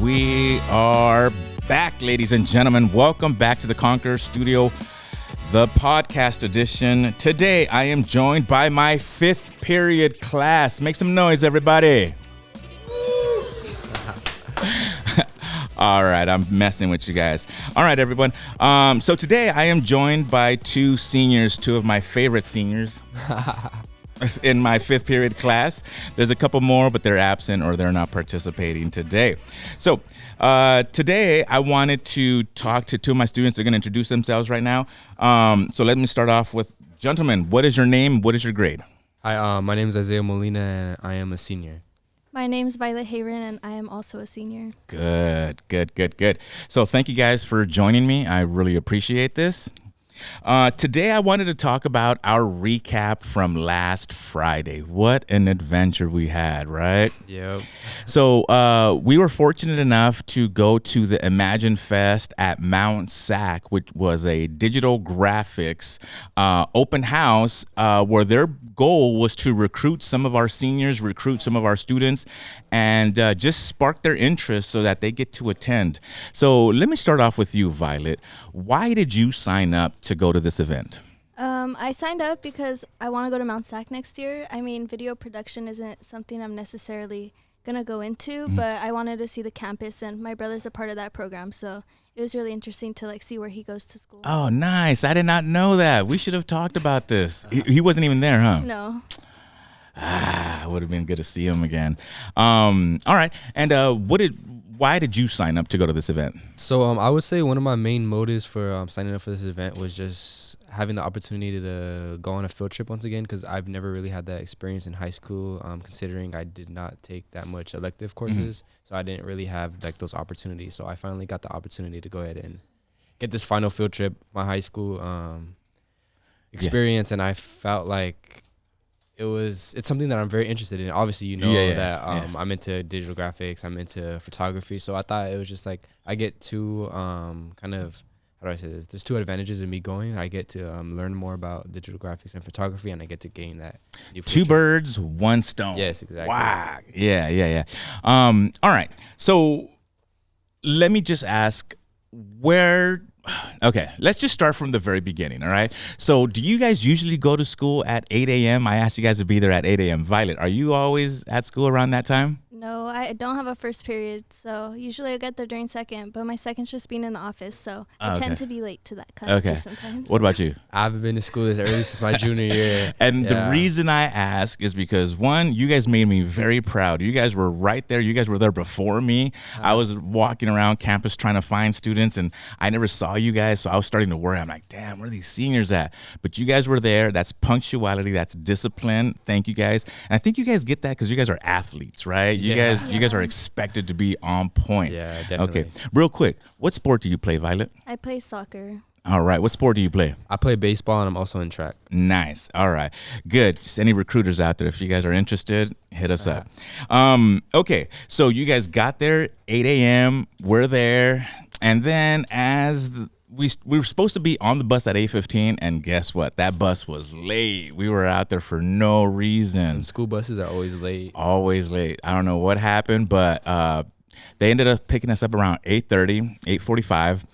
We are back, ladies and gentlemen. Welcome back to the Conquer Studio, the podcast edition. Today, I am joined by my fifth period class. Make some noise, everybody. All right, I'm messing with you guys. All right, everyone. So today, I am joined by two seniors, two of my favorite seniors. In my fifth period class. There's a couple more, but they're absent or they're not participating today. So today I wanted to talk to two of my students. They're going to introduce themselves right now. So let me start off with, gentlemen, what is your name? What is your grade? Hi, my name is Isaiah Molina, and I am a senior. My name's Violet Hayron, and I am also a senior. Good. So thank you guys for joining me. I really appreciate this. Today I wanted to talk about our recap from last Friday. What an adventure we had, right? Yep. So we were fortunate enough to go to the Imagine Fest at Mount SAC, which was a digital graphics open house where their goal was to recruit some of our seniors, recruit some of our students, and just spark their interest so that they get to attend. So let me start off with you, Violet. Why did you sign up to go to this event? I signed up because I want to go to Mount SAC next year. I mean, video production isn't something I'm necessarily going to go into, but I wanted to see the campus, and my brother's a part of that program, so it was really interesting to see where he goes to school. Oh, nice. I did not know that. We should have talked about this. He wasn't even there, huh? No. It would have been good to see him again. All right. And why did you sign up to go to this event? So I would say one of my main motives for signing up for this event was just having the opportunity to go on a field trip once again, because I've never really had that experience in high school, considering I did not take that much elective courses, so I didn't really have those opportunities. So I finally got the opportunity to go ahead and get this final field trip, my high school experience, and I felt like it's something that I'm very interested in. Obviously, I'm into digital graphics, I'm into photography, so I thought it was just I get to how do I say this? There's two advantages in me going. I get to learn more about digital graphics and photography, and I get to gain that. Two birds, one stone. Yes, exactly. Wow. Yeah. All right. So let me just ask Okay, let's just start from the very beginning, all right? So do you guys usually go to school at 8 a.m.? I asked you guys to be there at 8 a.m. Violet, are you always at school around that time? No, I don't have a first period, so usually I get there during second, but my second's just being in the office, so I tend to be late to that class too sometimes. What about you? I haven't been to school this early since my junior year. And the reason I ask is because, one, you guys made me very proud. You guys were right there. You guys were there before me. I was walking around campus trying to find students, and I never saw you guys, so I was starting to worry. I'm like, damn, where are these seniors at? But you guys were there. That's punctuality. That's discipline. Thank you guys. And I think you guys get that because you guys are athletes, right? You guys are expected to be on point. Yeah, definitely. Okay, real quick, what sport do you play, Violet? I play soccer. All right, what sport do you play? I play baseball, and I'm also in track. Nice. All right, good. Just any recruiters out there, if you guys are interested, hit us up. Okay, so you guys got there 8 a.m. We're there, and then we were supposed to be on the bus at 8:15, and guess what? That bus was late. We were out there for no reason. And school buses are always late. Always late. I don't know what happened, but they ended up picking us up around 8:30, 8:45.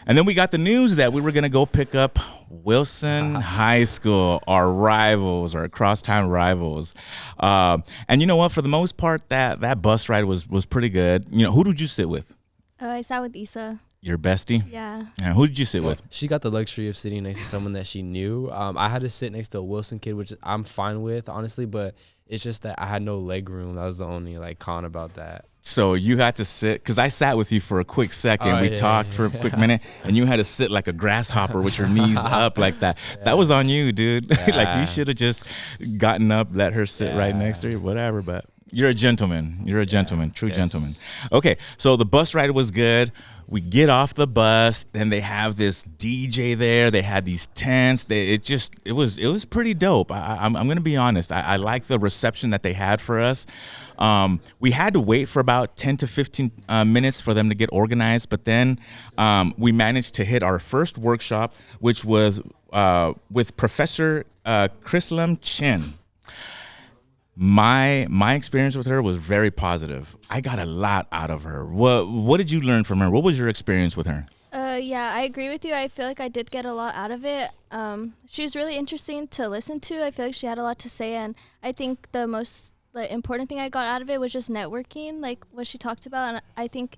And then we got the news that we were going to go pick up Wilson High School, our rivals, our crosstown rivals. And you know what? For the most part, that bus ride was pretty good. You know, who did you sit with? I sat with Issa. Your bestie? Yeah. Who did you sit with? She got the luxury of sitting next to someone that she knew. I had to sit next to a Wilson kid, which I'm fine with, honestly, but it's just that I had no leg room. That was the only con about that. So you had to sit, because I sat with you for a quick second. We talked for a quick minute, and you had to sit like a grasshopper with your knees up like that. That was on you, dude. Like, you should have just gotten up, let her sit right next to you, whatever, but you're a gentleman. You're a gentleman, true gentleman. Okay, so the bus ride was good. We get off the bus, then they have this DJ there. They had these tents. It was pretty dope. I'm gonna be honest. I like the reception that they had for us. We had to wait for about 10 to 15 minutes for them to get organized, but then we managed to hit our first workshop, which was with Professor Chrislam Chin. My experience with her was very positive. I got a lot out of her. What did you learn from her? What was your experience with her? Yeah, I agree with you. I feel like I did get a lot out of it. She was really interesting to listen to. I feel like she had a lot to say, and I think the most important thing I got out of it was just networking, like what she talked about. And I think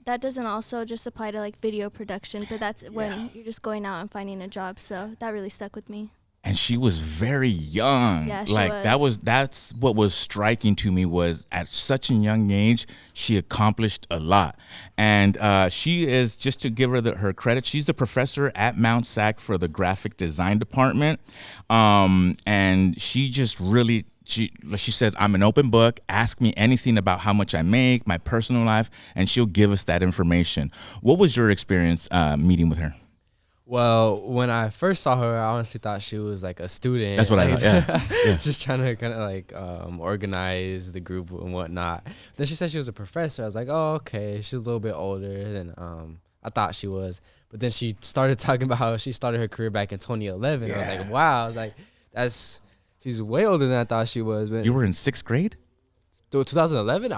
that doesn't also just apply to like video production, but that's when you're just going out and finding a job. So that really stuck with me. And she was very young. Yeah, she like was. that's what was striking to me, was at such a young age she accomplished a lot. And she is, just to give her her credit, she's the professor at Mount SAC for the graphic design department. And she just really, she says, I'm an open book. Ask me anything about how much I make, my personal life, and she'll give us that information. What was your experience meeting with her? Well, when I first saw her, I honestly thought she was like a student. That's what I thought. Yeah. Just trying to kind of like organize the group and whatnot. Then she said she was a professor. I was like, oh, okay. She's a little bit older than I thought she was. But then she started talking about how she started her career back in 2011. Yeah. I was like, wow. I was like, she's way older than I thought she was. But you were in 6th grade? 2011,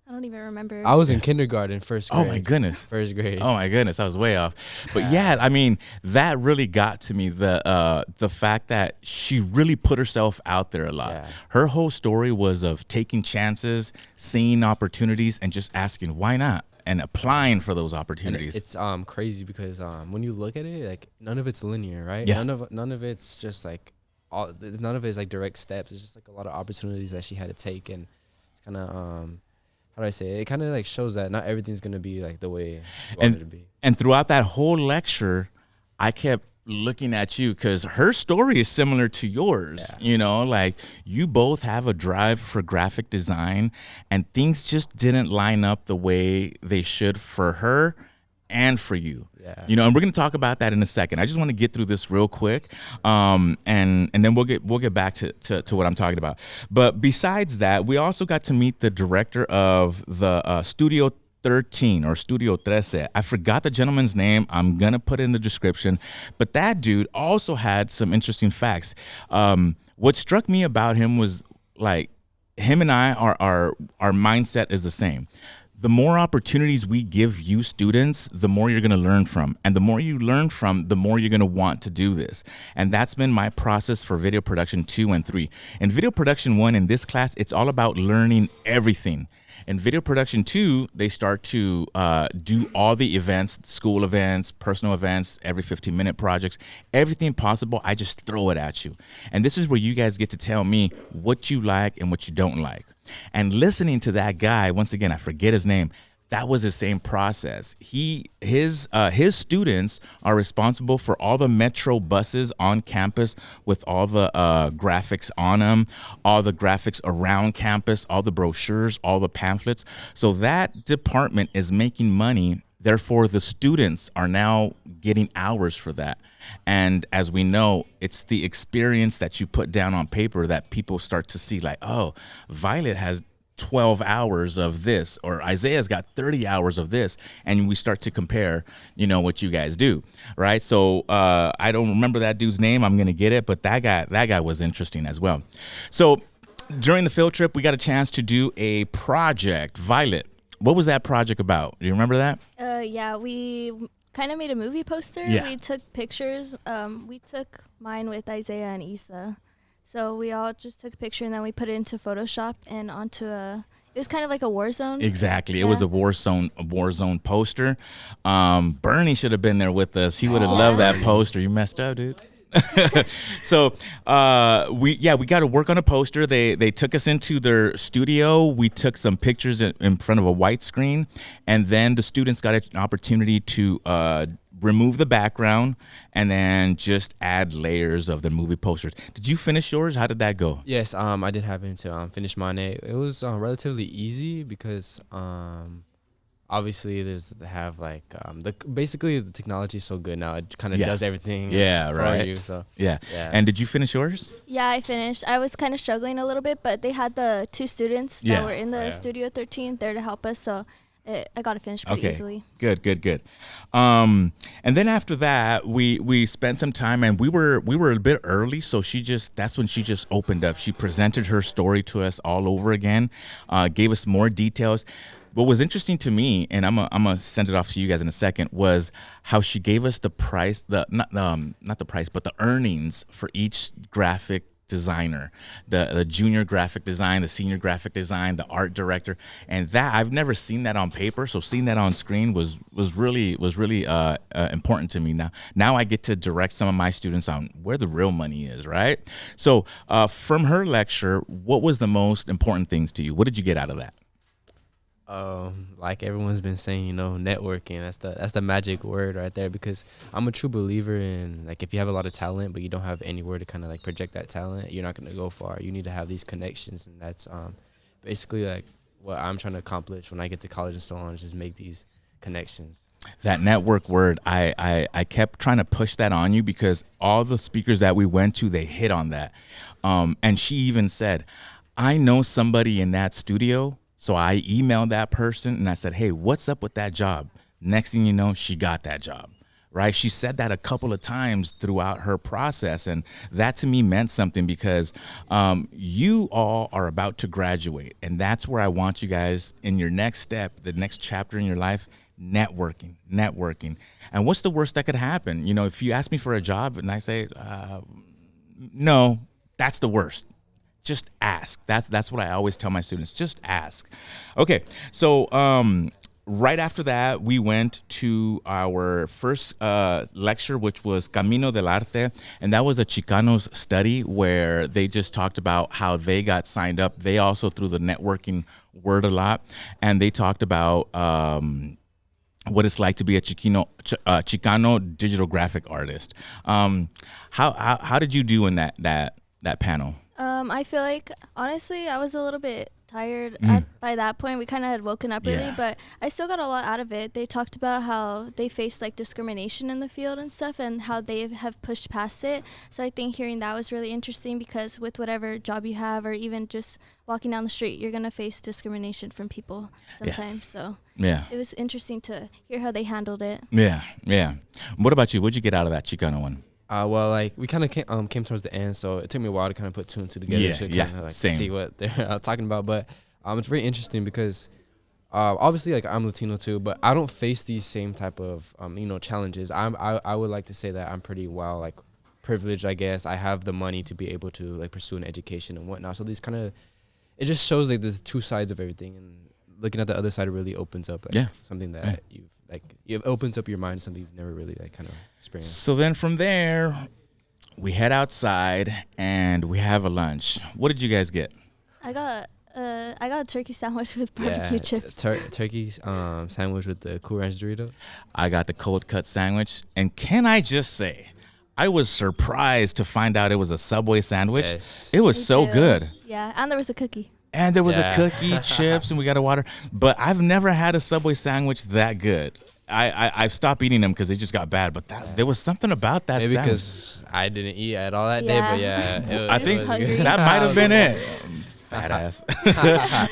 I don't even remember. I was in kindergarten, first grade. Oh my goodness. First grade. Oh my goodness, I was way off. But yeah, I mean, that really got to me, the fact that she really put herself out there a lot. Yeah. Her whole story was of taking chances, seeing opportunities, and just asking why not, and applying for those opportunities. And it's crazy because when you look at it, like none of it's linear, right? Yeah. None of it's just like none of it's like direct steps. It's just like a lot of opportunities that she had to take, and it's kind of how do I say it? It kind of like shows that not everything's going to be like the way you want it to be. And throughout that whole lecture, I kept looking at you because her story is similar to yours. Yeah. You know, like you both have a drive for graphic design, and things just didn't line up the way they should for her and for you. Yeah. You know, and we're going to talk about that in a second. I just want to get through this real quick, and then we'll get back to what I'm talking about. But besides that, we also got to meet the director of the Studio 13 or Studio 13. I forgot the gentleman's name. I'm going to put it in the description. But that dude also had some interesting facts. What struck me about him was like him and I, our mindset is the same. The more opportunities we give you students, the more you're going to learn from. And the more you learn from, the more you're going to want to do this. And that's been my process for video production 2 and 3. In video production 1, in this class, it's all about learning everything. In video production 2, they start to do all the events, school events, personal events, every 15-minute projects, everything possible. I just throw it at you. And this is where you guys get to tell me what you like and what you don't like. And listening to that guy, once again, I forget his name, that was the same process. His students are responsible for all the metro buses on campus with all the graphics on them, all the graphics around campus, all the brochures, all the pamphlets. So that department is making money. Therefore, the students are now getting hours for that. And as we know, it's the experience that you put down on paper that people start to see, like, oh, Violet has 12 hours of this, or Isaiah's got 30 hours of this, and we start to compare, you know, what you guys do, right? So I don't remember that dude's name. I'm gonna get it, but that guy was interesting as well. So during the field trip, we got a chance to do a project. Violet, what was that project about? Do you remember that? Yeah, we kind of made a movie poster. Yeah. We took pictures. We took mine with Isaiah and Issa. So we all just took a picture, and then we put it into Photoshop and onto it was kind of like a war zone. Exactly. Yeah. It was a war zone poster. Bernie should have been there with us. He would have loved that poster. You messed up, dude. So we got to work on a poster. They took us into their studio. We took some pictures in front of a white screen, and then the students got an opportunity to remove the background and then just add layers of the movie posters. Did you finish yours? How did that go? Yes, I did happen to finish mine. It was relatively easy because obviously basically the technology is so good now. It kind of does everything for you. So yeah. And did you finish yours? Yeah, I finished. I was kind of struggling a little bit, but they had the 2 students that were in the Studio 13 there to help us. So I got it finished pretty easily. Good. And then after that, we spent some time, and we were a bit early, so that's when she just opened up. She presented her story to us all over again, gave us more details. What was interesting to me, and I'm gonna send it off to you guys in a second, was how she gave us the price, not the price, but the earnings for each graphic designer, the junior graphic design, the senior graphic design, the art director, and that I've never seen that on paper. So seeing that on screen was really important to me. Now I get to direct some of my students on where the real money is, right? So from her lecture, what was the most important things to you? What did you get out of that? Like everyone's been saying, networking, that's the magic word right there, because I'm a true believer in, like, if you have a lot of talent but you don't have anywhere to kind of like project that talent, you're not going to go far. You need to have these connections, and that's basically like what I'm trying to accomplish when I get to college and so on, is just make these connections. That network word, I kept trying to push that on you, because all the speakers that we went to, they hit on that. And she even said, I know somebody in that studio. So I emailed that person and I said, hey, what's up with that job? Next thing you know, she got that job, right? She said that a couple of times throughout her process. And that to me meant something, because you all are about to graduate. And that's where I want you guys in your next step, the next chapter in your life, networking. And what's the worst that could happen? If you ask me for a job and I say, no, that's the worst. Just ask. That's what I always tell my students. Just ask. Okay, so right after that, we went to our first lecture, which was Camino del Arte, and that was a Chicanos study where they just talked about how they got signed up. They also threw the networking word a lot, and they talked about what it's like to be a Chicano digital graphic artist. How did you do in that panel? I feel like, honestly, I was a little bit tired by that point. We kind of had woken up early, but I still got a lot out of it. They talked about how they faced like discrimination in the field and stuff, and how they have pushed past it. So I think hearing that was really interesting, because with whatever job you have, or even just walking down the street, you're going to face discrimination from people sometimes. So it was interesting to hear how they handled it. Yeah. What about you? What'd you get out of that Chicano one? Well, like, we kind of came towards the end, so it took me a while to kind of put two and two together to kind of like see what they're talking about. But it's very interesting, because obviously, like, I'm Latino too, but I don't face these same type of challenges. I would like to say that I'm pretty like privileged, I guess. I have the money to be able to like pursue an education and whatnot. So these it just shows like there's two sides of everything, and looking at the other side really opens up something that it opens up your mind, something you've never really like kind of experienced. So then from there, we head outside and we have a lunch. What did you guys get? I got a turkey sandwich with barbecue chips. Turkey sandwich with the Cool Ranch Doritos. I got the cold cut sandwich, and can I just say, I was surprised to find out it was a Subway sandwich. Yes. It was so good. Yeah, and there was a cookie. And there was a cookie, chips, and we got a water. But I've never had a Subway sandwich that good. I've stopped eating them because they just got bad. But there was something about that Maybe sandwich. because I didn't eat at all that day. But I think that might have been it. Fat ass.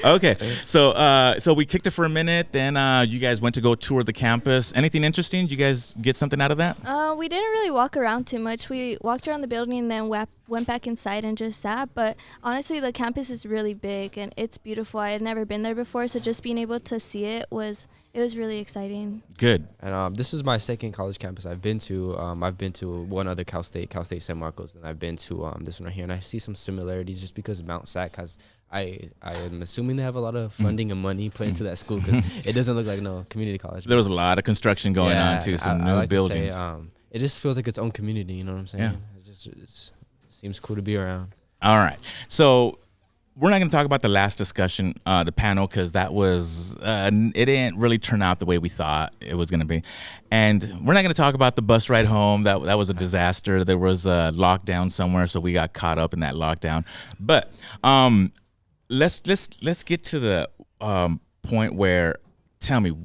Okay, so we kicked it for a minute. Then you guys went to go tour the campus. Anything interesting? Did you guys get something out of that? We didn't really walk around too much. We walked around the building and then went back inside and just sat. But honestly, the campus is really big and it's beautiful. I had never been there before, so just being able to see it was really exciting. Good. And this is my second college campus I've been to. I've been to one other Cal State San Marcos, and I've been to this one right here. And I see some similarities just because Mount Sac has, I am assuming they have a lot of funding and money put into that school, because it doesn't look like no community college. There was a lot of construction going on too, some new buildings. It just feels like its own community, you know what I'm saying? Yeah. It seems cool to be around. All right. So we're not going to talk about the last discussion, the panel, because that was, it didn't really turn out the way we thought it was going to be. And we're not going to talk about the bus ride home. That was a disaster. There was a lockdown somewhere, so we got caught up in that lockdown. But let's get to the point where, tell me,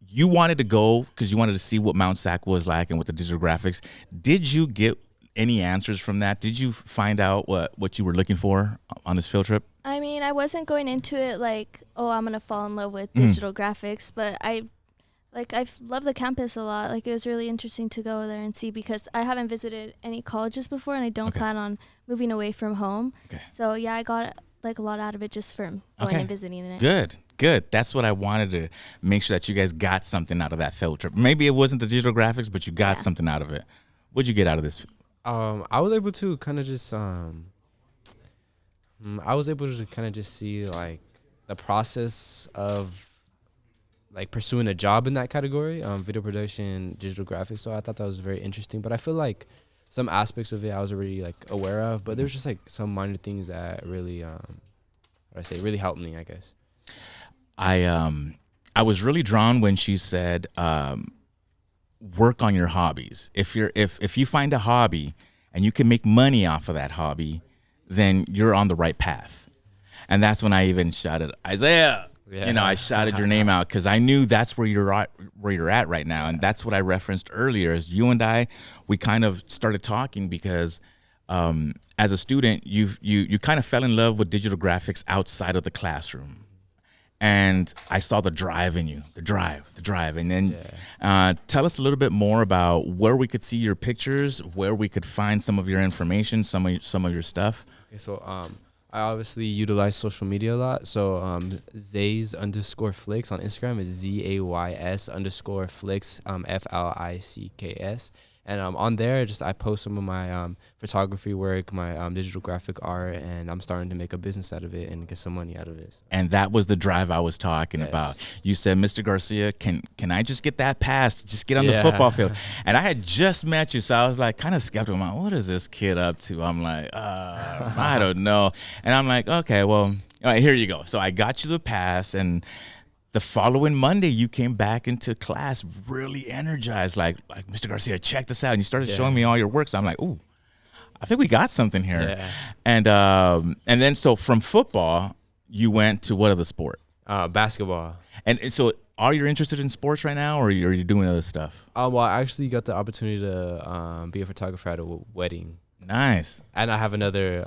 you wanted to go because you wanted to see what Mount Sac was like and what the digital graphics. Did you get any answers from that? Did you find out what you were looking for on this field trip? I mean, I wasn't going into it like, oh, I'm gonna fall in love with digital graphics, but I've loved the campus a lot. Like, it was really interesting to go there and see, because I haven't visited any colleges before, and I don't plan on moving away from home. Okay. So yeah, I got like a lot out of it just from going and visiting it. Good. That's what I wanted to make sure that you guys got something out of that field trip. Maybe it wasn't the digital graphics, but you got something out of it. What'd you get out of this? I was able to kind of just see like the process of like pursuing a job in that category, video production, digital graphics. So I thought that was very interesting. But I feel like some aspects of it I was already like aware of, but there's just like some minor things that really, really helped me, I guess. I was really drawn when she said, work on your hobbies. If you find a hobby and you can make money off of that hobby, then you're on the right path. And that's when I even shouted, Isaiah. Yeah. I shouted your name out because I knew that's where you're at right now. And that's what I referenced earlier. As you and I, we kind of started talking because as a student, you kind of fell in love with digital graphics outside of the classroom. And I saw the drive in you, the drive. And then tell us a little bit more about where we could see your pictures, where we could find some of your information, some of your stuff. Okay, so I obviously utilize social media a lot. So Zays_Flicks on Instagram is ZAYS_Flicks, FLICKS. And on there, I post some of my photography work, my digital graphic art, and I'm starting to make a business out of it and get some money out of it. And that was the drive I was talking about. You said, Mr. Garcia, can I just get that pass? Just get on the football field. And I had just met you, so I was like kind of skeptical. I'm like, what is this kid up to? I'm like, I don't know. And I'm like, okay, well, all right, here you go. So I got you the pass, and the following Monday, you came back into class really energized, like Mr. Garcia, check this out. And you started showing me all your work. So I'm like, ooh, I think we got something here. Yeah. And then so from football, you went to what other sport? Basketball. And so are you interested in sports right now, or are you doing other stuff? Well, I actually got the opportunity to be a photographer at a wedding. Nice. And I have another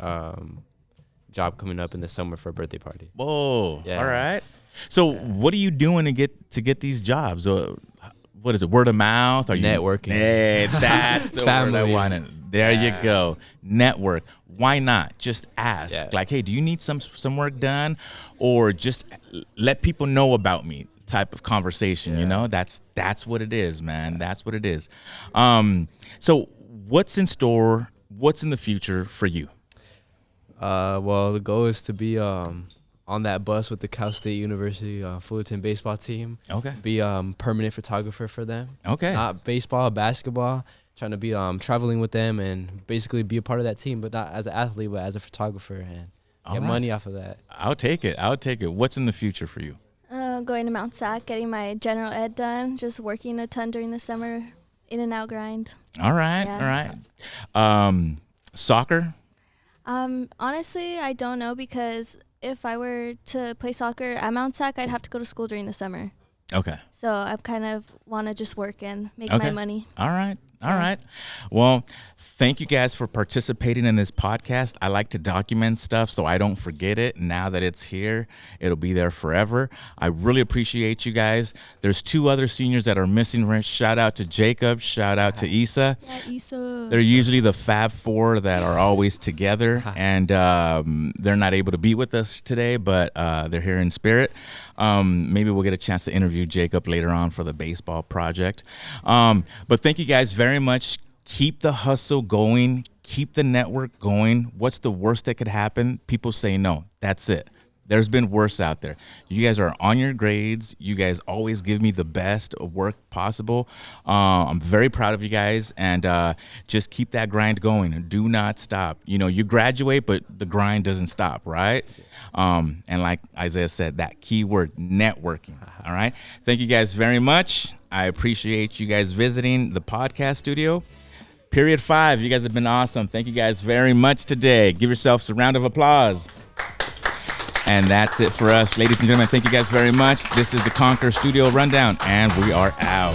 job coming up in the summer for a birthday party. Whoa. Yeah. All right. So what are you doing to get these jobs? What is it? Word of mouth? Are networking? Hey, that's the word I wanted. There you go. Network. Why not? Just ask. Yeah. Like, hey, do you need some work done? Or just let people know about me type of conversation, you know? That's what it is, man. That's what it is. So what's in store? What's in the future for you? Well, the goal is to be on that bus with the Cal State University Fullerton baseball team. Okay. Be permanent photographer for them. Okay. Not baseball, basketball. Trying to be traveling with them and basically be a part of that team, but not as an athlete, but as a photographer, and get money off of that. I'll take it. What's in the future for you? Going to Mount Sac, getting my general ed done, just working a ton during the summer, in and out grind. All right. Soccer? Honestly, I don't know, because if I were to play soccer at Mount Sac, I'd have to go to school during the summer. Okay. So I kind of want to just work and make my money. All right. Well, thank you guys for participating in this podcast. I like to document stuff so I don't forget it. Now that it's here, it'll be there forever. I really appreciate you guys. There's 2 other seniors that are missing. Shout out to Jacob. Shout out to Issa. Yeah, Issa. They're usually the Fab 4 that are always together, and they're not able to be with us today, but they're here in spirit. Maybe we'll get a chance to interview Jacob later on for the baseball project. But thank you guys very much. Keep the hustle going. Keep the network going. What's the worst that could happen? People say no. That's it. There's been worse out there. You guys are on your grades. You guys always give me the best work possible. I'm very proud of you guys, and just keep that grind going. Do not stop. You graduate, but the grind doesn't stop, right? And like Isaiah said, that keyword, networking. All right. Thank you guys very much. I appreciate you guys visiting the podcast studio. Period 5. You guys have been awesome. Thank you guys very much today. Give yourselves a round of applause. And that's it for us. Ladies and gentlemen, thank you guys very much. This is the Conquer Studio Rundown, and we are out.